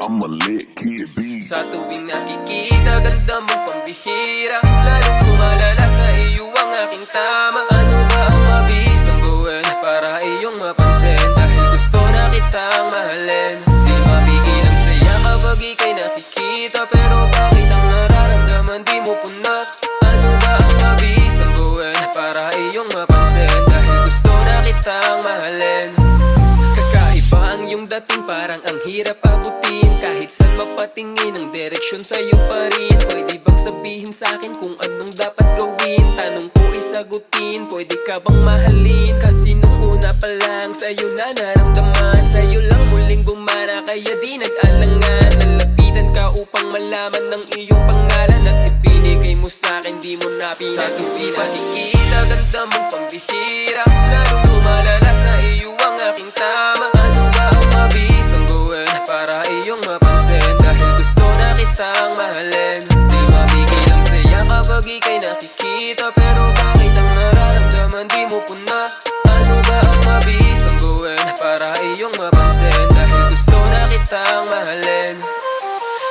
I'm a lit kid B. Sa tuwing nakikita, ganda mong pambihira, lalong lumalala sa iyo ang aking tama. Ano ba ang mabis ang buwan para iyong mapansin? Dahil gusto na kitang mahalin. Di mapigil ang saya kapag ika'y nakikita, pero bakit ang nararamdaman di mo puna? Ano ba ang mabis ang buwan para iyong mapansin? Dahil gusto na kitang mahalin. Kakaiba ang iyong dating, parang ang hirap abutin. Kahit saan mapatingin ang direksyon sa'yo pa rin. Pwede bang sabihin sa'kin kung anong dapat gawin? Tanong ko ay sagutin, pwede ka bang mahalin? Kasi nung una pa lang sa'yo na naramdaman, sa'yo lang muling bumana, kaya di nag-alangan. Nalapitan ka upang malaman ng iyong pangalan, at ibinigay mo sa'kin, di mo na pinag-isipan. Nakikita, ganda mong pambihira, lalong lumalala sa iyo ang aking tama. Ano ba ang mabis ang buwan para iyong mapansin? Dahil gusto na kitang mahalin. Di mabigil ang saya kapag ika'y nakikita, pero bakit ang nararamdaman di mo puna? Ano ba ang mabis ang buwan para iyong mapansin? Dahil gusto na kitang mahalin.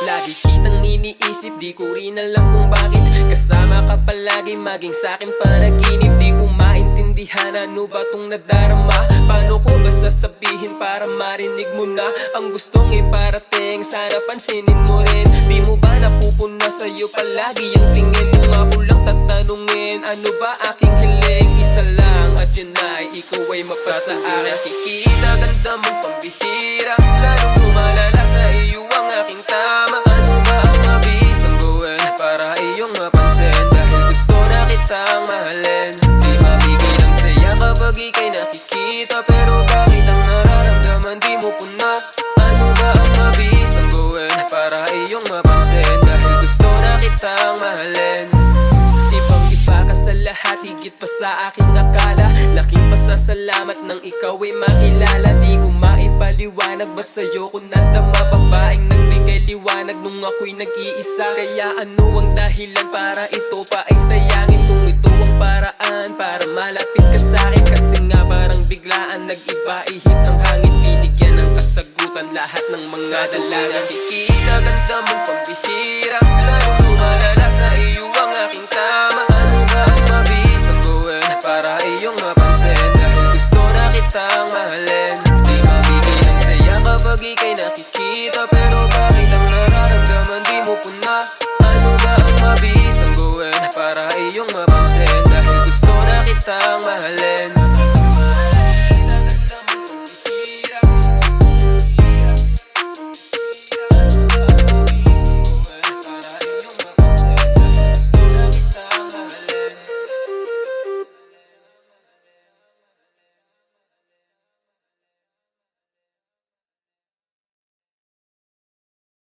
Lagi kitang iniisip, di ko rin alam kung bakit kasama ka palagi, maging sa'kin panaginip. Di ko maintindihan ano ba tong nadarama. Paano ko ba sasabihin para marinig mo na ang gustong iparating? Sana pansinin mo rin. Di mo ba napupuna sa'yo palagi ang tingin? Kung ako lang tatanungin, ano ba aking hiling? Isa lang at yun ay ikaw ay mapasa akin. Nakikita, ganda mong pambihira, lalong lumalala sa iyo ang aking tama. Ano ba ang mabis ang buwan para iyong mapansin? Dahil gusto na kitang mahalin. Di mabigil ang saya kapag ika'y nakikita, pero bakit ang nararamdaman di mo puna? Ano ba ang mabis ang buwan para iyong mapansin? Dahil gusto na kitang mahalin. Ibang-iba ka sa lahat, higit pa sa aking akala. Laking pasasalamat nang ikaw ay makilala. Di ko maipaliwanag ba't sa'yo ko nadama. Babaeng nagbigay liwanag nung ako'y nag-iisa. Kaya ano ang dahilan para ito pa ay sayangin? Kung ito ang paraan para malapit ka sa'kin. Kasi nga parang biglaan nag-iba, ihip ang hangin, binigyan ng kasagutan lahat ng mga dalaga. Nakikita, ganda mong pambihira, lalong lumalala sa iyo ang aking tama. Ano ba ang mabis ang buwan para iyong mapansin? Dahil gusto na kitang mahalin. Di mabigil ang saya kapag ika'y nakikita, pero bakit ang nararamdaman di mo puna? Ano ba ang mabis ang buwan para iyong mapansin? Dahil gusto na kitang mahalin.